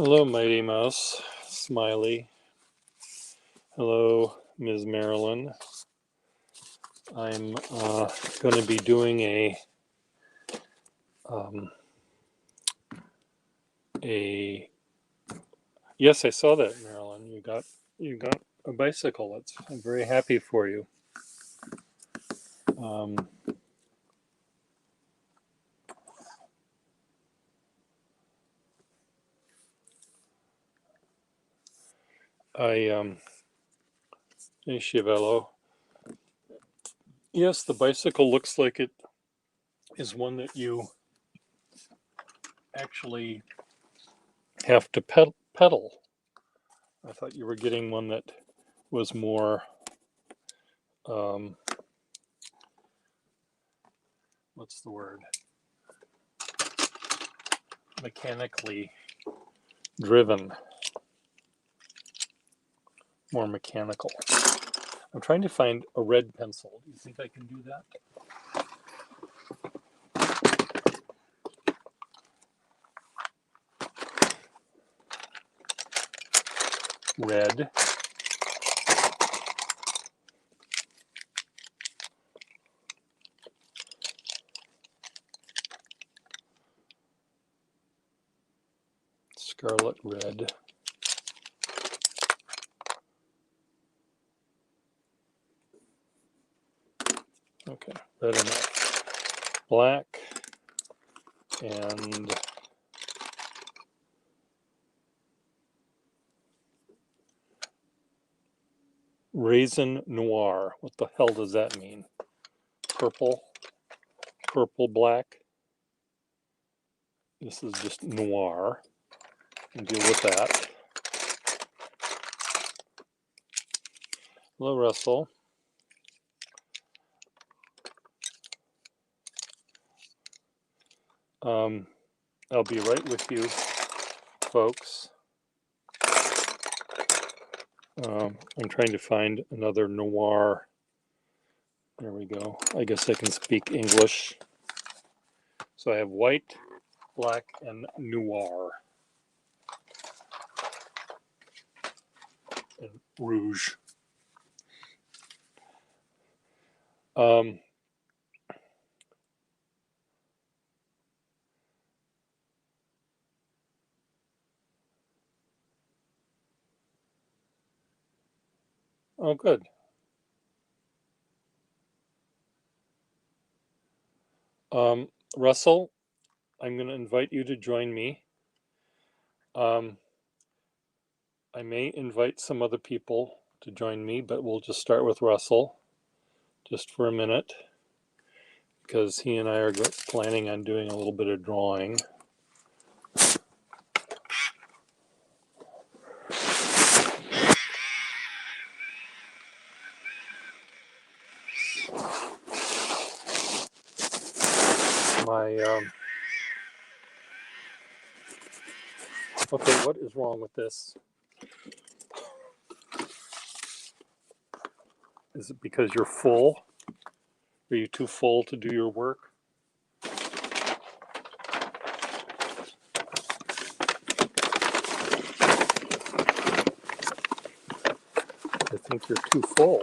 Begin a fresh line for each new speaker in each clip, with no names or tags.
Hello, Mighty Mouse. Smiley. Hello, Ms. Marilyn. I'm going to be doing a Yes, I saw that, Marilyn. You got a bicycle. I'm very happy for you. Hey, Chiavello. Yes, the bicycle looks like it is one that you actually have to pedal. I thought you were getting one that was more, what's the word? Mechanically driven. More mechanical. I'm trying to find a red pencil. Do you think I can do that? Red. Scarlet red. Okay, red enough. Black and raisin noir. What the hell does that mean? Purple? Purple black? This is just noir. And deal with that. Hello, Russell. I'll be right with you, folks. I'm trying to find another noir. There we go. I guess I can speak English. So I have white, black, and noir. And rouge. Oh, good. Russell, I'm going to invite you to join me. I may invite some other people to join me, but we'll just start with Russell just for a minute because he and I are planning on doing a little bit of drawing. Okay, what is wrong with this? Is it because you're full? Are you too full to do your work? I think you're too full.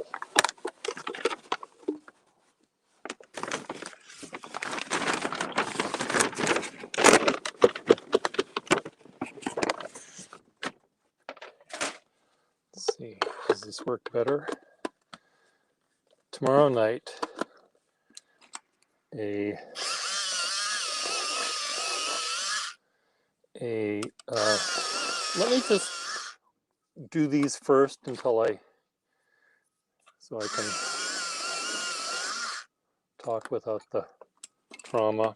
Let's see, does this work better? Tomorrow night, let me just do these first so I can talk without the trauma.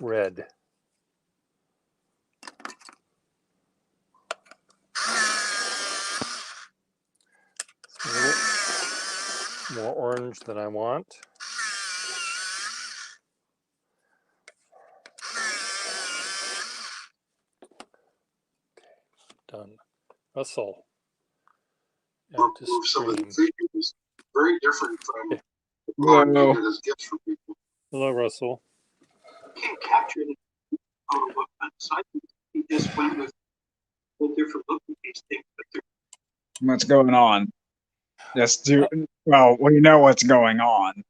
Red. It's a little more orange than I want. Okay, done. Russell.
Remove some of the figures very different from
Hello.
as gifts for people.
Hello, Russell.
Can't capture it on what website. He just went with different look at these things.
What's going on? Well, we know what's going on,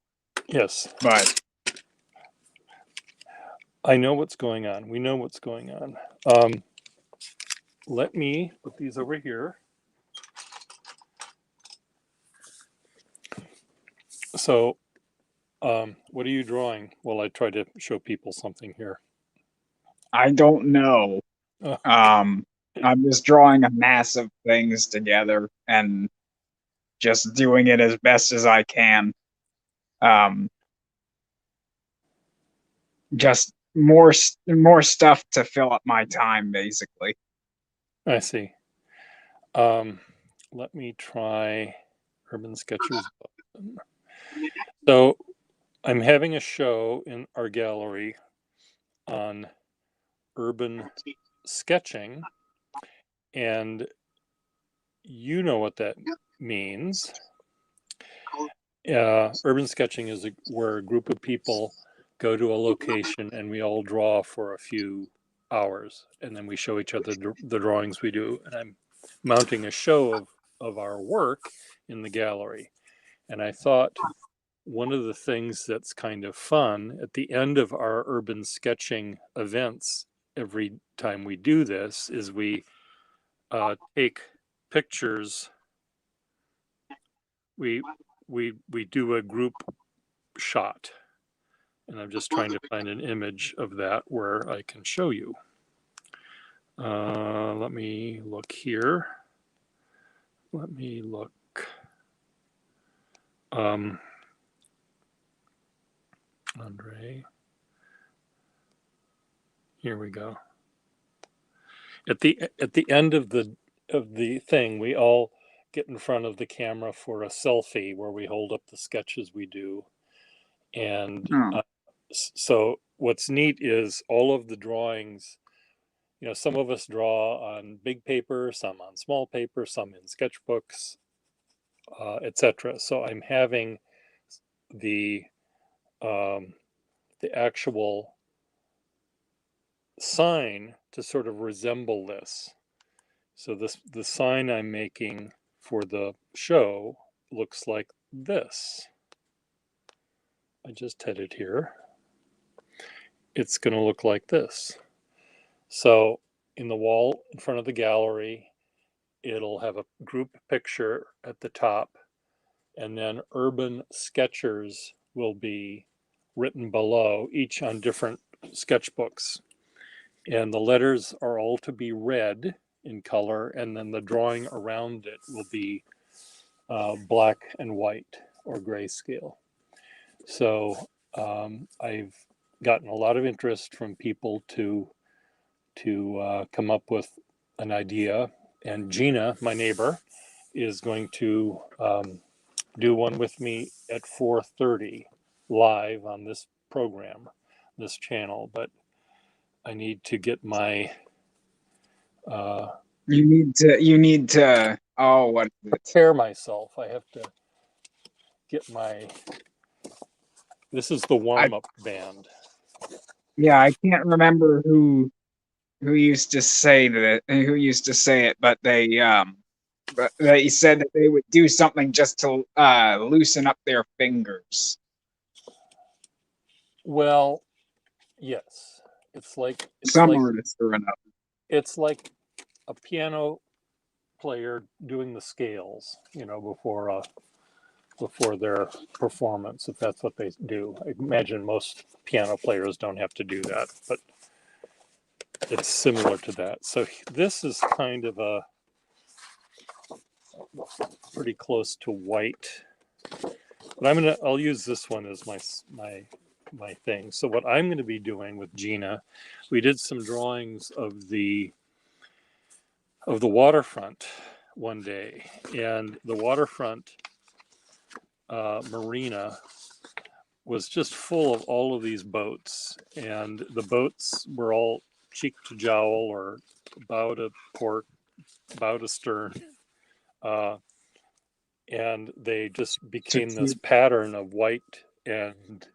Yes,
but
I know what's going on. We know what's going on. Let me put these over here. So, what are you drawing? Well, I try to show people something here.
I don't know.
Uh,
I'm just drawing a mass of things together and just doing it as best as I can. Um, just more stuff to fill up my time, basically.
I see. Um, let me try Urban Sketchers. So, I'm having a show in our gallery on urban sketching, and you know what that means. Urban sketching is where a group of people go to a location and we all draw for a few hours, and then we show each other the drawings we do. And I'm mounting a show of our work in the gallery. And I thought one of the things that's kind of fun at the end of our urban sketching events, every time we do this, is we take pictures. We do a group shot, and I'm just trying to find an image of that where I can show you. Let me look here. Let me look. Andre. Here we go. At the end of the thing, we all get in front of the camera for a selfie where we hold up the sketches we do. And
Oh.
So what's neat is all of the drawings. Some of us draw on big paper, some on small paper, some in sketchbooks, etc. So I'm having the the actual sign to sort of resemble this. So the sign I'm making for the show looks like this. I just had it here. It's going to look like this. So in the wall in front of the gallery, it'll have a group picture at the top, and then urban sketchers will be written below, each on different sketchbooks. And the letters are all to be red in color, and then the drawing around it will be black and white or grayscale. So I've gotten a lot of interest from people to come up with an idea, and Gina, my neighbor, is going to do one with me at 4:30 live on this program, this channel. But I need to get my
You need to oh, what is it?
prepare myself. I have to get my. This is the
I
warm up band.
Yeah, I can't remember who used to say that who used to say it, but they said that they would do something just to loosen up their fingers.
Well, yes, it's like it's
Some
like
artists or another.
it's like a piano player doing the scales, before their performance, if that's what they do. I imagine most piano players don't have to do that, but it's similar to that. So this is kind of a pretty close to white, but I'll use this one as my thing. So what I'm going to be doing with Gina, we did some drawings of the waterfront one day, and the waterfront marina was just full of all of these boats, and the boats were all cheek to jowl or bow to port, bow to stern, uh, and they just
To
became this
keep-
pattern of white and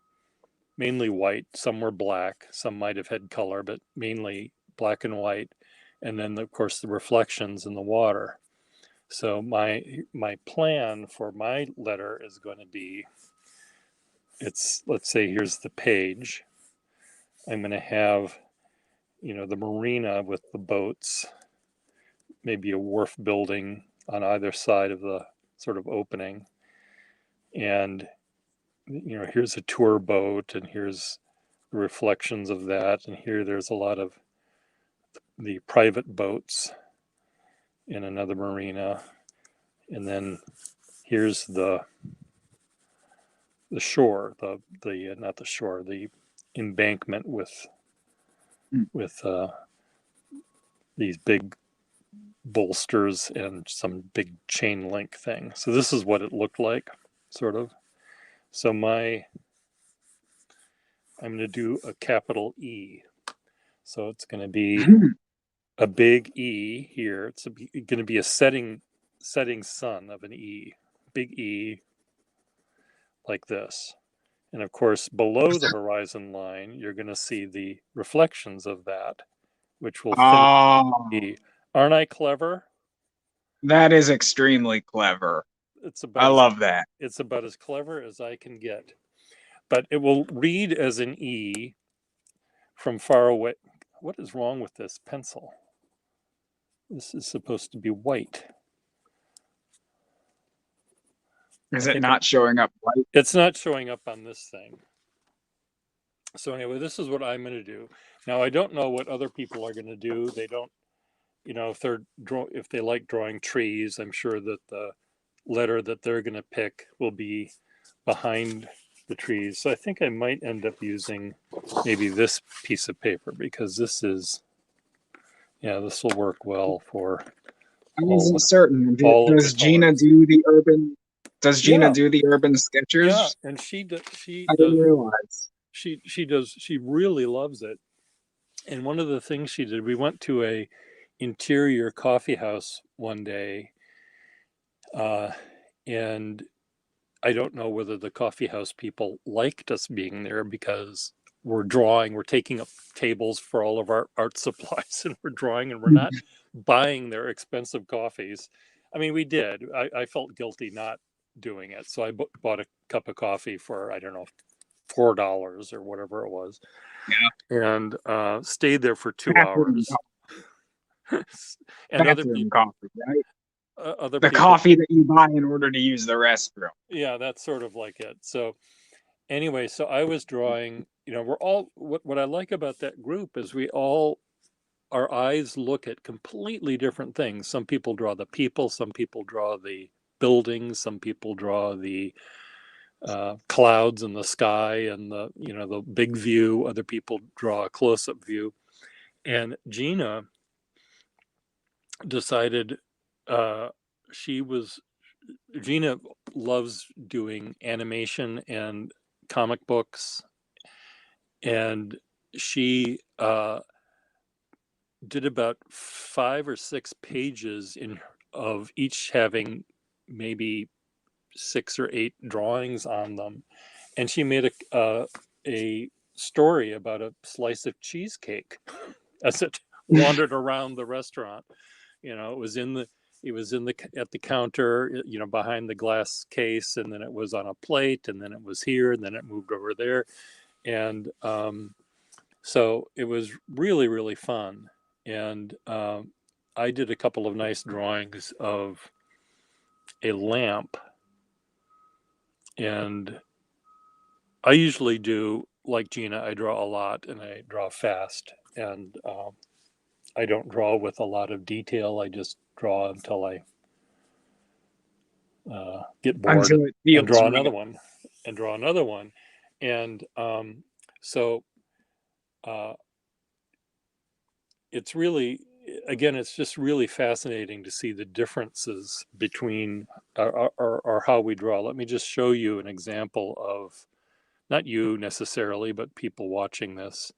mainly white. Some were black, some might have had color, but mainly black and white. And then, of course, the reflections in the water. So my plan for my letter is going to be, let's say here's the page. I'm going to have, the marina with the boats, maybe a wharf building on either side of the sort of opening. And, here's a tour boat, and here's the reflections of that. And here there's a lot of the private boats in another marina. And then here's the shore, the not the shore, the embankment with
Mm.
These big bolsters and some big chain link thing. So this is what it looked like, sort of. So I'm going to do a capital E. So it's going to be a big E here. It's going to be a setting sun of an E, big E, like this. And of course, below the horizon line, you're going to see the reflections of that, which will finish
Oh,
E. Aren't I clever?
that is extremely clever.
It's
I
about as
love that.
it's about as clever as I can get. But it will read as an E from far away. What is wrong with this pencil? This is supposed to be white.
Is it not showing up white?
It's not showing up on this thing. So anyway, this is what I'm going to do. Now I don't know what other people are going to do. They don't, if they like drawing trees, I'm sure that the letter that they're going to pick will be behind the trees. So I think I might end up using maybe this piece of paper, because this will work well for
I
all
wasn't
of,
certain.
all of the
Does Gina
colors.
do the urban? Does Gina
Yeah,
do the urban
yeah,
sketchers?
and she
I didn't realize.
she really loves it. And one of the things she did, we went to a interior coffee house one day, and I don't know whether the coffee house people liked us being there, because we're taking up tables for all of our art supplies, and we're drawing, and we're not buying their expensive coffees. I mean, we did. I felt guilty not doing it. So I bought a cup of coffee for, I don't know, $4 or whatever it was, and stayed there for two
Bathroom,
hours. And
bathroom coffee, right?
other
The
people,
coffee that you buy in order to use the restroom.
yeah, that's sort of like it. So anyway, so I was drawing, we're all, what I like about that group is our eyes look at completely different things. Some people draw the people, some people draw the buildings, some people draw the clouds and the sky and the big view. Other people draw a close-up view. And Gina decided, uh, she was Gina loves doing animation and comic books, and she did about 5 or 6 pages of each having maybe 6 or 8 drawings on them, and she made a story about a slice of cheesecake as it wandered around the restaurant. It was at the counter, behind the glass case, and then it was on a plate, and then it was here, and then it moved over there, and so it was really, really fun. And I did a couple of nice drawings of a lamp, and I usually do, like Gina, I draw a lot and I draw fast, and I don't draw with a lot of detail. I just draw until I get bored,
Until it
and
feels
draw
right.
another one, and draw another one. And so uh, it's really, again, it's just really fascinating to see the differences between or how we draw. Let me just show you an example of, not you necessarily, but people watching this.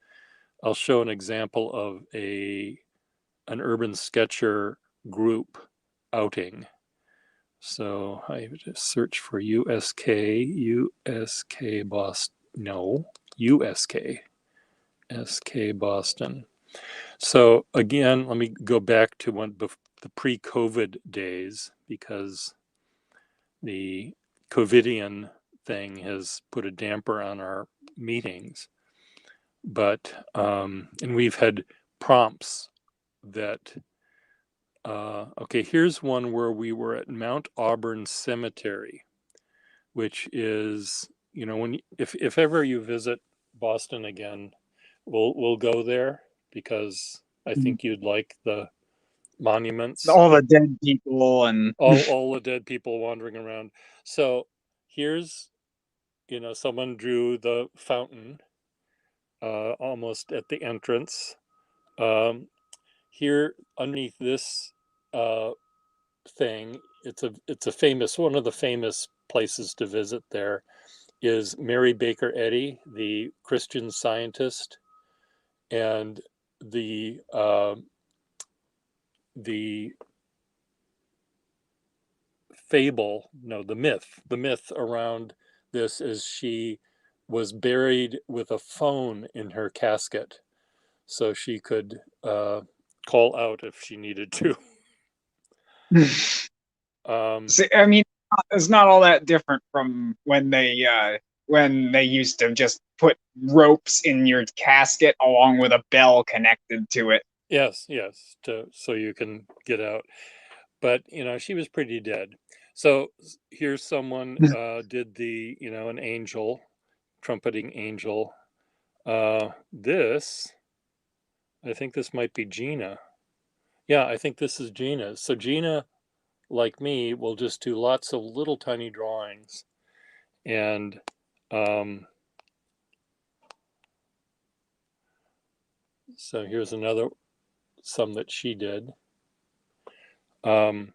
I'll show an example of an urban sketcher group outing. So I just search for USK Boston. No, USK Boston. So again, let me go back to the pre-COVID days, because the COVIDian thing has put a damper on our meetings. But and we've had prompts that okay, here's one where we were at Mount Auburn Cemetery, which is, when if ever you visit Boston again, we'll go there, because I think you'd like the monuments,
All the dead people and
all the dead people wandering around. So here's, someone drew the fountain almost at the entrance. Um, Here underneath this uh, thing, it's a famous, one of the famous places to visit there is Mary Baker Eddy, the Christian Scientist, and the fable, no, the myth around this is she was buried with a phone in her casket, so she could call out if she needed to.
see, I mean, it's not all that different from when they used to just put ropes in your casket along with a bell connected to it.
Yes, so you can get out. But she was pretty dead. So here's someone did an angel, trumpeting angel. This, I think this might be Gina. Yeah, I think this is Gina. So Gina, like me, will just do lots of little tiny drawings. And so here's some that she did. Boy,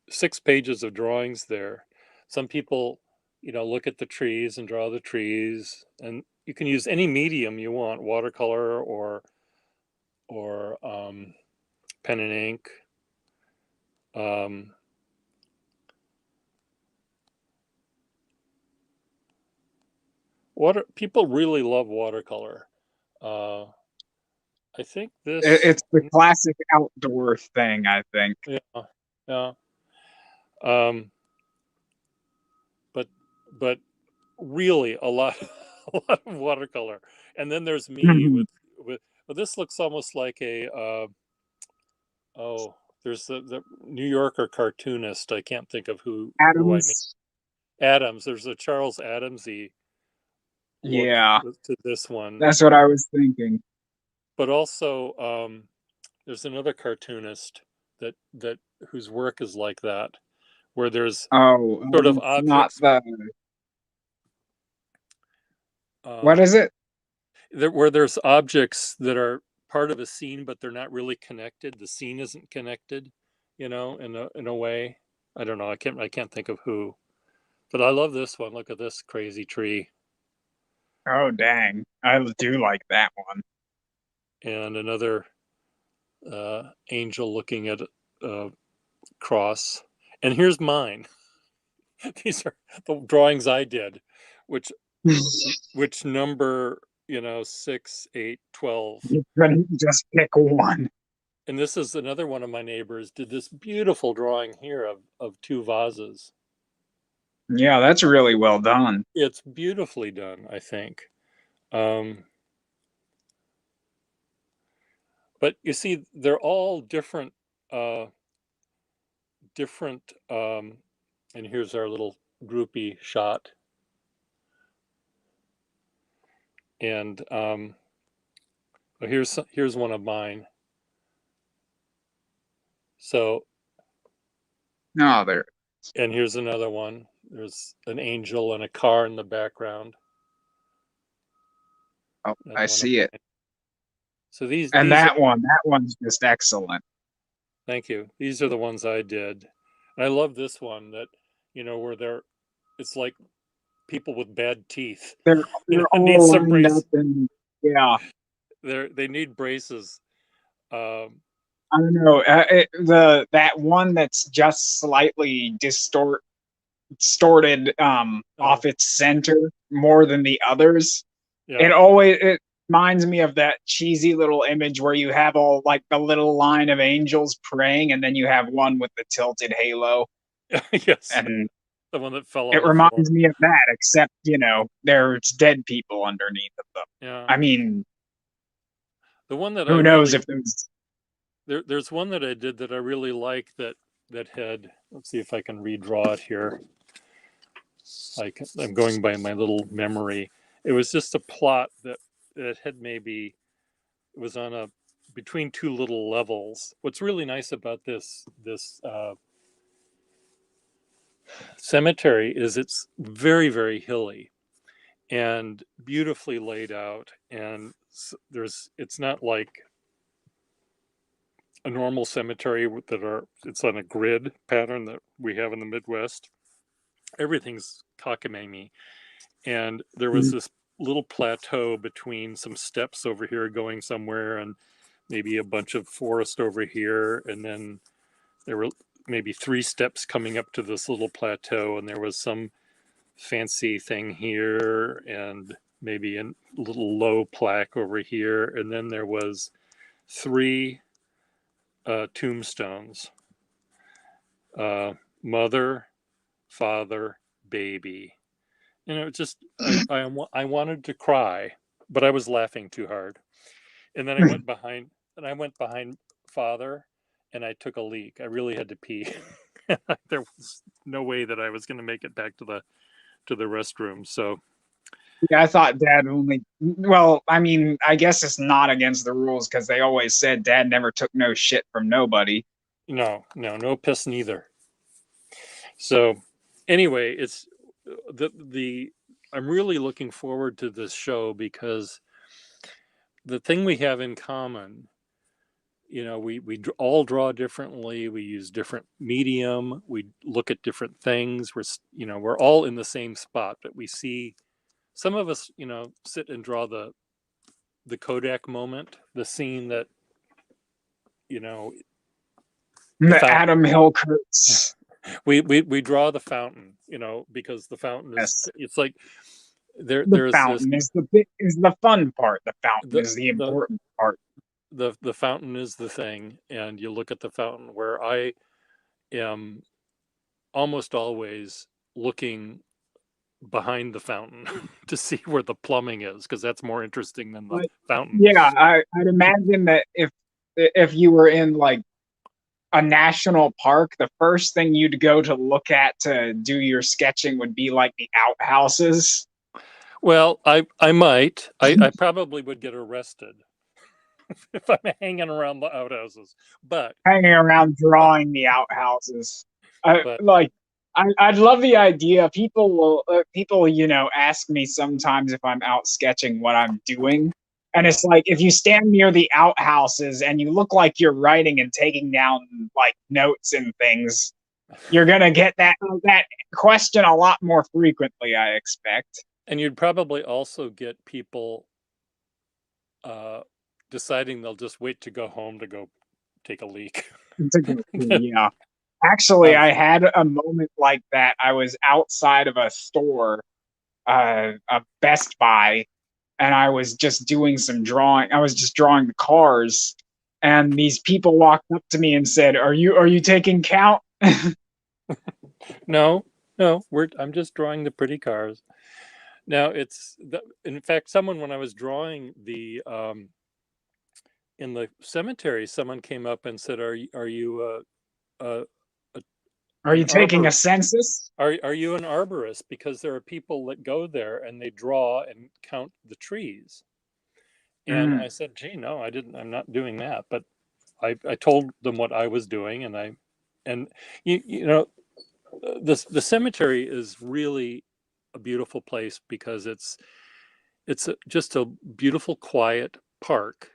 6 pages of drawings there. Some people, look at the trees and draw the trees, and you can use any medium you want, watercolor or pen and ink. People really love watercolor. I think this,
It's the classic outdoor thing, I think.
yeah, yeah. Um, but really a lot, a lot of watercolor. And then there's me with well, this looks almost like oh, there's the New Yorker cartoonist. I can't think of who I mean.
Adams.
Adams. There's a Charles Adamsy look
Yeah,
to this one,
that's what I was thinking.
but also there's another cartoonist that whose work is like that, where there's
Oh,
sort of
it's not
objects.
the. What
Uh,
is it?
where there's objects that are part of a scene, but they're not really connected. The scene isn't connected, in a way. I don't know. I can't think of who, but I love this one. Look at this crazy tree,
Oh, dang! I do like that one.
and another angel looking at a cross. And here's mine. These are the drawings I did, which which number 6, 8, 12.
You couldn't just pick one.
And this is another one of my neighbors did this beautiful drawing here of 2 vases.
Yeah, that's really well done.
It's beautifully done, I think. Um, but you see, they're all different, different. And here's our little groupie shot. And well, here's one of mine. So,
No, there.
and here's another one. There's an angel and a car in the background.
Oh,
Another
I
one of
see it.
mine. So these
And
these are,
that one's just excellent.
thank you. These are the ones I did. And I love this one that, where it's like people with bad teeth.
They're
Need
all
some
lined up
brace.
and yeah.
They need braces. Um,
I don't know. That one that's just slightly distorted
Oh,
off its center more than the others.
yeah.
It reminds me of that cheesy little image where you have all like the little line of angels praying, and then you have one with the tilted halo,
Yes,
and
the one that fell on
it
the floor.
reminds me of that. Except there's dead people underneath of them.
Yeah.
I mean,
The one that I
who knows
really
if there's
there's one that I did that I really like that had, let's see if I can redraw it here. I'm going by my little memory. It was just a plot that had maybe, it was on a between two little levels. What's really nice about this cemetery is it's very hilly and beautifully laid out, and there's it's not like a normal cemetery that are it's on a grid pattern that we have in the Midwest. Everything's cockamamie, and there was this little plateau between some steps over here going somewhere, and maybe a bunch of forest over here, and then there were maybe three steps coming up to this little plateau, and there was some fancy thing here, and maybe a little low plaque over here, and then there was three tombstones: mother, father, baby. You know, just I wanted to cry, but I was laughing too hard. And then I went behind father, and I took a leak. I really had to pee. There was no way that I was going to make it back to the restroom. So
yeah, I thought dad only. Well, I mean, I guess it's not against the rules because they always said dad never took no shit from nobody.
no piss neither. So anyway, it's the I'm really looking forward to this show because the thing we have in common, you know, we all draw differently, we use different medium, we look at different things, you know, we're all in the same spot, but we see some of us, you know, sit and draw the Kodak moment, the scene that, you know, the
The
fountain.
Adam Hillcurts.
We draw the fountain, you know, because the fountain is,
Yes,
it's like
the
there's this
fountain is the fun part. The fountain
the
is the
the
important part.
the fountain is the thing, and you look at the fountain where I am almost always looking behind the fountain to see where the plumbing is, because that's more interesting than the
But
fountain.
yeah, I'd imagine that if you were in like a national park, the first thing you'd go to look at to do your sketching would be like the outhouses.
Well, I might. I probably would get arrested if I'm hanging around the outhouses. But
Hanging around drawing the outhouses. I
but
like. I'd love the idea. People ask me sometimes if I'm out sketching what I'm doing, and
yeah.
it's like if you stand near the outhouses and you look like you're writing and taking down like notes and things, you're gonna get that question a lot more frequently, I expect.
And you'd probably also get people deciding they'll just wait to go home to go take a leak.
To go through, yeah. Actually,
um,
I had a moment like that. I was outside of a store, a Best Buy, and I was just doing some drawing. I was just drawing the cars, and these people walked up to me and said, "Are you taking count?"
no, no, I'm just drawing the pretty cars. Now in fact, someone when I was drawing the in the cemetery, someone came up and said, are you uh, a,
Are
an
you taking a
arbor?
census?
Are you an arborist? Because there are people that go there and they draw and count the trees. And
Mm.
I said, gee, no, I didn't. I'm not doing that. But I told them what I was doing, and you know the cemetery is really a beautiful place because just a beautiful quiet park.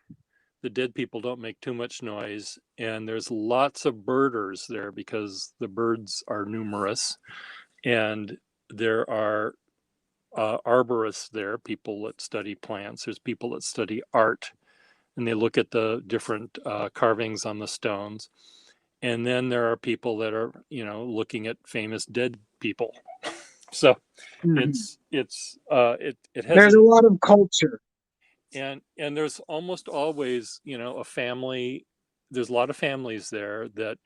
The dead people don't make too much noise, and there's lots of birders there because the birds are numerous, and there are arborists there, people that study plants. There's people that study art. and they look at the different carvings on the stones. And then there are people that are, looking at famous dead people. So
Mhm.
it has
There's a
an,
lot of culture.
and there's almost always, a family. There's a lot of families there that,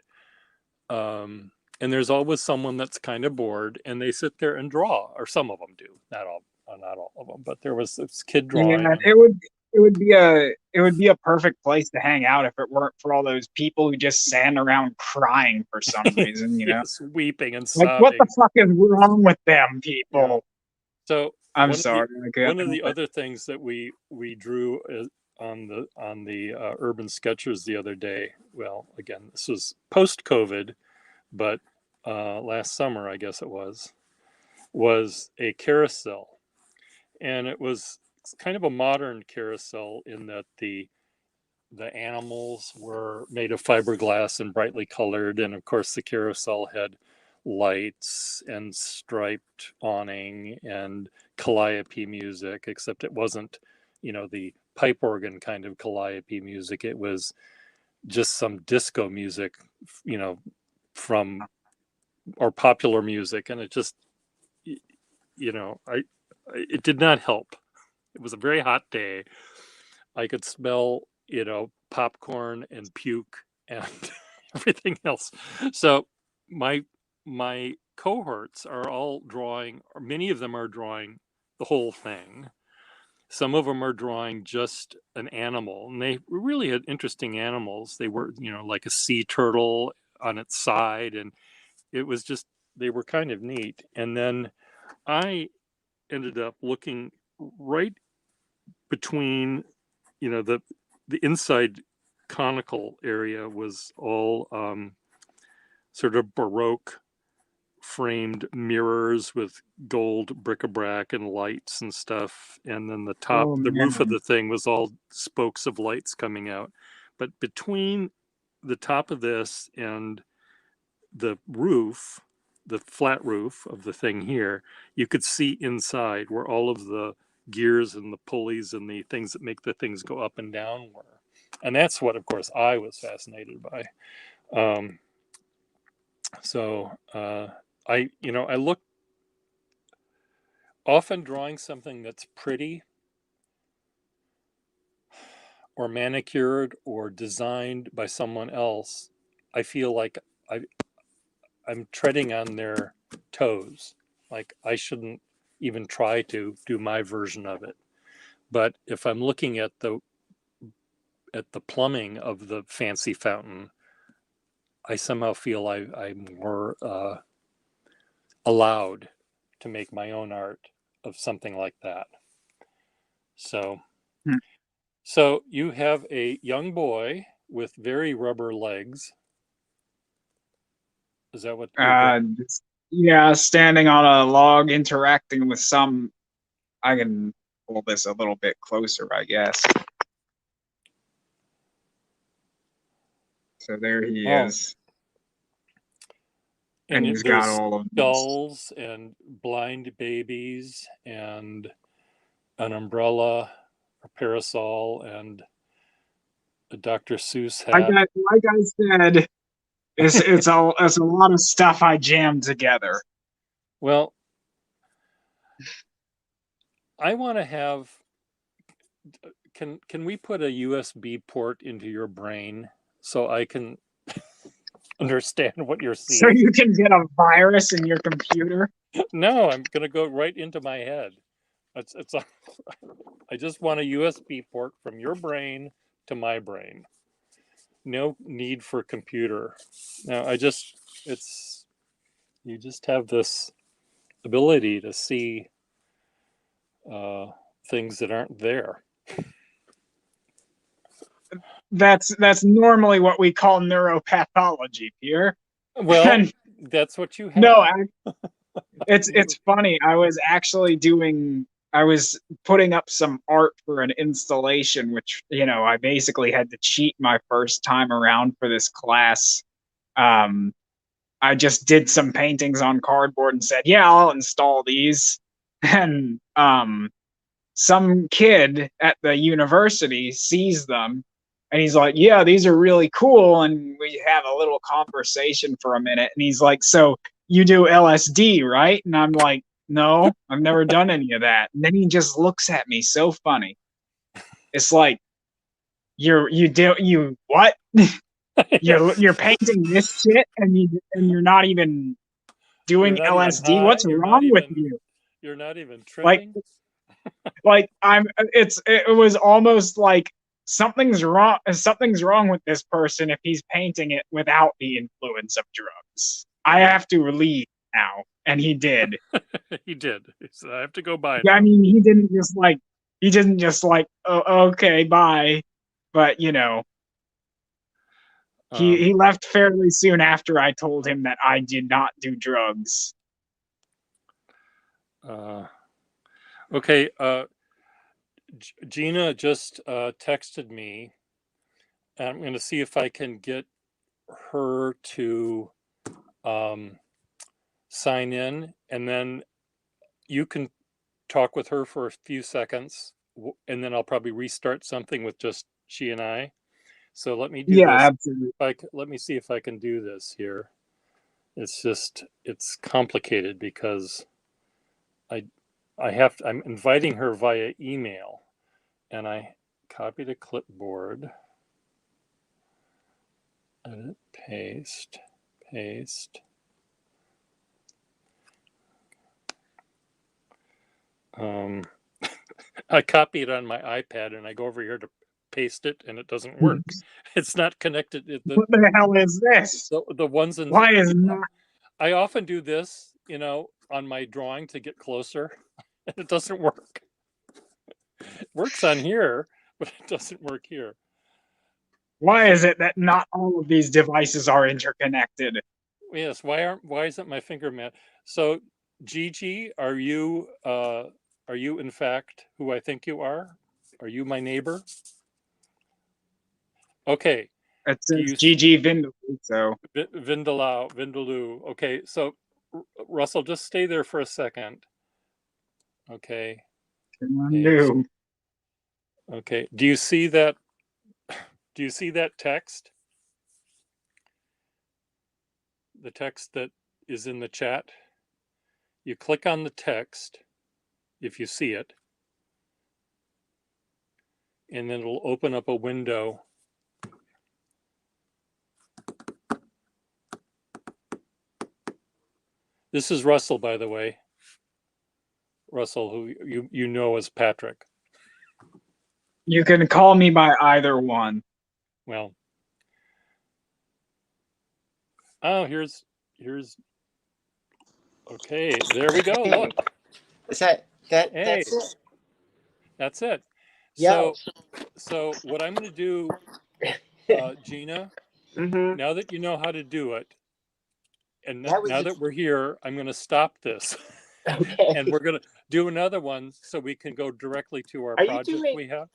and there's always someone that's kind of bored, and they sit there and draw, or some of them do. Not all of them, but there was this kid
Yeah,
drawing, and
it would be a perfect place to hang out if it weren't for all those people who just stand around crying for some reason.
yes, weeping and
Like, what the
sobbing.
fuck is wrong with them
Yeah.
people?
So
I'm sorry, I can't
one of
help
the
it.
other things that we drew on the urban sketchers the other day. Well, again, this was post COVID, but last summer, I guess it was a carousel, and it's kind of a modern carousel in that the animals were made of fiberglass and brightly colored, and of course the carousel had lights and striped awning and calliope music, except it wasn't, the pipe organ kind of calliope music. It was just some disco music, you know, from or popular music, and it just, I it did not help. It was a very hot day. I could smell, popcorn and puke and everything else. So my my cohorts are all drawing, or many of them are drawing the whole thing. Some of them are drawing just an animal, and they really had interesting animals. They were, like a sea turtle on its side, and it was just, they were kind of neat. And then I ended up looking right between, the inside conical area was all sort of Baroque framed mirrors with gold bric-a-brac and lights and stuff, and then
Oh
the roof of
man,
the thing was all spokes of lights coming out. But between the top of this and the roof, the flat roof of the thing here, you could see inside where all of the gears and the pulleys and the things that make the things go up and down were. And that's what, of course, I was fascinated by. Um, so I look often drawing something that's pretty or manicured or designed by someone else. I feel like I, I'm treading on their toes. Like I shouldn't even try to do my version of it. But if I'm looking at the plumbing of the fancy fountain, I somehow feel I'm more allowed to make my own art of something like that. So,
Hmm.
so you have a young boy with very rubber legs. Is that what you're doing?
yeah, standing on a log, interacting with some. I can pull this a little bit closer, I guess. So there he
Oh,
is, and
and
he's got
there's
all of these.
skulls and blind babies and an umbrella or parasol and a Dr. Seuss hat.
Like I said, it's a lot of stuff I jammed together.
Well, I want to have. Can we put a USB port into your brain so I can understand what you're
So
seeing?
you can get a virus in your computer.
No, I'm gonna go right into my head. It's a, I just want a USB port from your brain to my brain. No need for computer. Now it's you just have this ability to see uh, things that aren't there.
That's normally what we call neuropathology, Pierre.
Well,
And
that's what you
no,
have.
it's funny. I was putting up some art for an installation, which I basically had to cheat my first time around for this class. Um, I just did some paintings on cardboard and said, "Yeah, I'll install these." And some kid at the university sees them, and he's like, "Yeah, these are really cool." And we have a little conversation for a minute, and he's like, "So you do LSD, right?" And I'm like, "No, I've never done any of that." And then he just looks at me so funny. It's like, you what? You're painting this shit, and you're not even
You're
doing
not even
LSD.
high.
What's wrong with you?
You're not even
Like
tripping.
it was almost like something's wrong with this person if he's painting it without the influence of drugs. I have to leave now, and he did.
He did. He said, I have to go by
Yeah, I
now.
mean, he didn't just like, "Oh, okay, bye," but he left fairly soon after I told him that I did not do drugs.
Okay. Gina just texted me. I'm going to see if I can get her to sign in, and then you can talk with her for a few seconds, and then I'll probably restart something with just she and I. So let me do
Yeah,
this.
absolutely.
Let me see if I can do this here. It's complicated because I'm inviting her via email, and I copied a clipboard, edit, paste, paste. I copy it on my iPad and I go over here to paste it, and it doesn't work. It's not connected.
What the hell is this?
The ones in.
Why is not?
I often do this, on my drawing to get closer, and it doesn't work. It works on here, but it doesn't work here.
Why is it that not all of these devices are interconnected?
Yes. Why isn't my finger mat? So, Gigi, are you in fact who I think you are? Are you my neighbor? Okay.
It
Do
says
you
GG Vindaloo, so
Vindaloo? Okay. So, Russell, just stay there for a second. Okay. Paste.
do.
Okay. Do you see that? Do you see that text? The text that is in the chat? You click on the text if you see it, and then it'll open up a window. This is Russell, by the way. Russell, who you know as Patrick.
You can call me by either one.
Well, oh, here's okay. There we go. Look.
Is that
Hey,
that's it?
that's it.
Yo.
So what I'm going to do, Gina,
Mm-hmm.
now that you know how to do it, and
That was
now that we're here, I'm going to stop this,
okay.
and we're going to do another one so we can go directly to our
Are you
project
doing?
we have.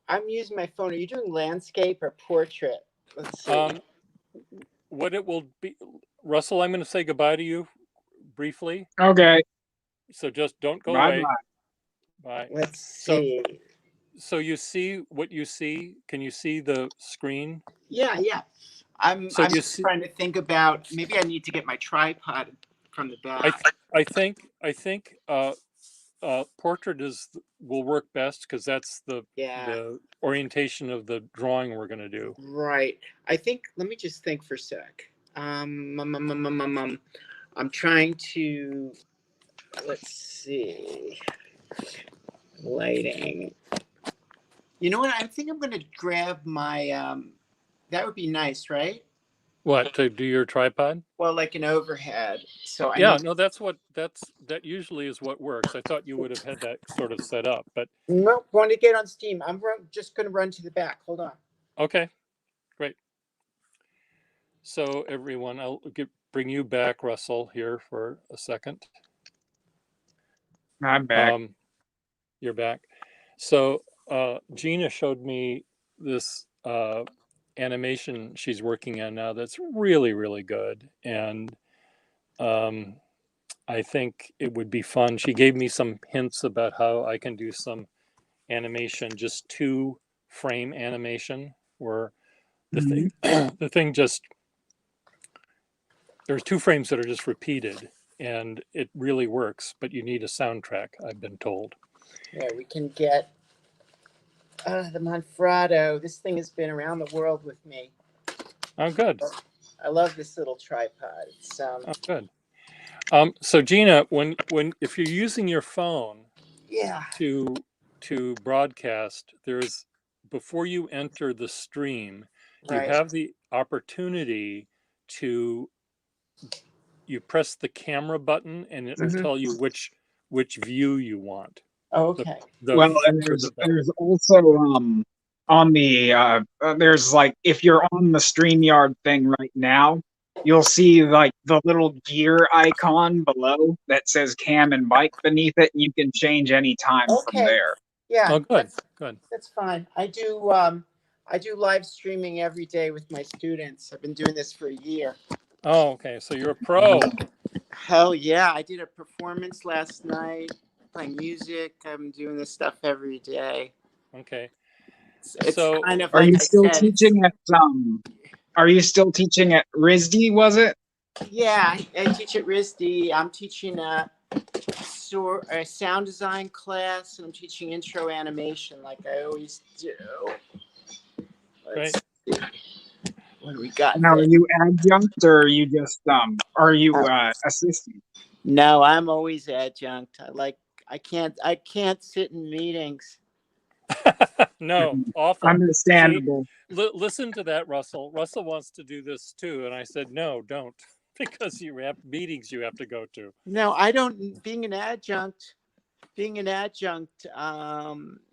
I'm using my phone. Are you doing landscape or portrait? Let's see.
What it will be, Russell, I'm going to say goodbye to you briefly.
Okay.
So just don't go
Bye
away.
bye.
Bye.
Let's see.
So you see what you see? Can you see the screen?
Yeah. I'm just trying to think about. Maybe I need to get my tripod from the back.
I think portrait will work best because that's the orientation of the drawing we're going to do.
Right. I think. Let me just think for a sec. I'm trying to. Let's see. Lighting. You know what? I think I'm going to grab my. That would be nice, right?
What, to do your tripod?
Well, like an overhead. So
no, that usually is what works. I thought you would have had that sort of set up, but
no, want to get on Steam. I'm just going to run to the back. Hold on.
Okay, great. So everyone, I'll bring you back, Russell, here for a second.
I'm back.
You're back. So Gina showed me this animation she's working on now that's really, really good. And I think it would be fun. She gave me some hints about how I can do some animation, just 2-frame animation, where the thing the thing just, there's 2 frames that are just repeated, and it really works, but you need a soundtrack, I've been told.
Yeah, we can get the Manfrotto. This thing has been around the world with me.
Oh, good.
I love this little tripod. It's
Oh, good. So Gina, if you're using your phone
yeah.
to broadcast, there's, before you enter the stream, you
Right.
have the opportunity to, you press the camera button and it'll tell you which view you want.
Okay.
Well, and there's also on the there's like, if you're on the StreamYard thing right now, you'll see like the little gear icon below that says cam and mic beneath it. You can change any time from there.
Yeah.
Oh, good. Good.
That's fine. I do live streaming every day with my students. I've been doing this for a year.
Oh, okay. So you're a pro.
Hell yeah. I did a performance last night, playing music. I'm doing this stuff every day.
Okay.
It's
so
kind of
are
like
you
I
still
said,
teaching at are you still teaching at RISD, was it?
Yeah, I teach at RISD. I'm teaching a sound design class, and I'm teaching intro animation like I always do. Let's see. What do we got
Now,
there?
are you adjunct, or are you just are you assistant?
No, I'm always adjunct. I can't sit in meetings.
No, awful.
Understandable.
See, listen to that, Russell. Russell wants to do this too, and I said no, don't, because you have meetings you have to go to.
No, I don't. Being an adjunct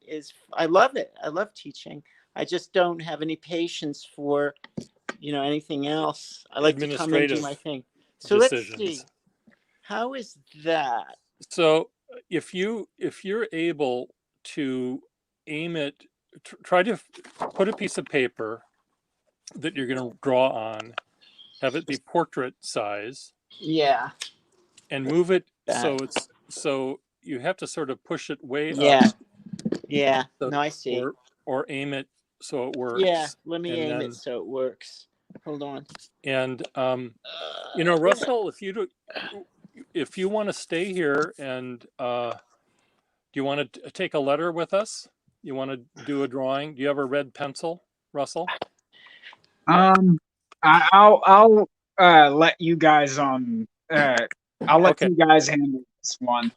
is, I love it. I love teaching. I just don't have any patience for anything else. I like to come and do my thing. So
decisions.
let's see. How is that?
So if you're able to aim it, try to put a piece of paper that you're going to draw on, have it be portrait size.
Yeah.
And move it so you have to sort of push it way
up.
Yeah.
So, no, I see.
Or aim it so it works.
Yeah, let me aim it so it works. Hold on.
And Russell, if you want to stay here, and do you want to take a letter with us? You want to do a drawing? Do you have a red pencil, Russell?
I'll let you guys on. I'll let you guys handle this one.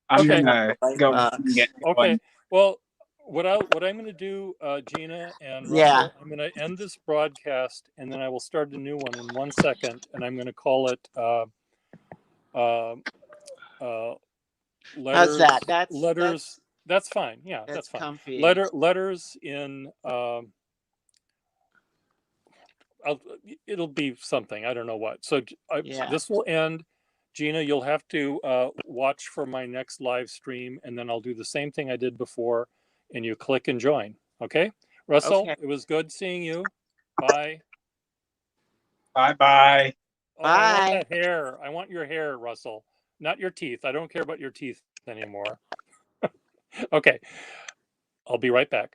I'm gonna go and get going.
Okay. Well, what I'm going to do, Gina and Russell, I'm going to end this broadcast, and then I will start a new one in 1 second, and I'm going to call it letters.
How's that?
Letters. That's fine. Yeah, that's fine.
Comfy.
Letters in. It'll be something. I don't know what. So this will end. Gina, you'll have to watch for my next live stream, and then I'll do the same thing I did before, and you click and join. Okay? Russell, It was good seeing you. Bye.
Bye-bye.
Oh, I want that hair. I want your hair, Russell. Not your teeth. I don't care about your teeth anymore. Okay. I'll be right back.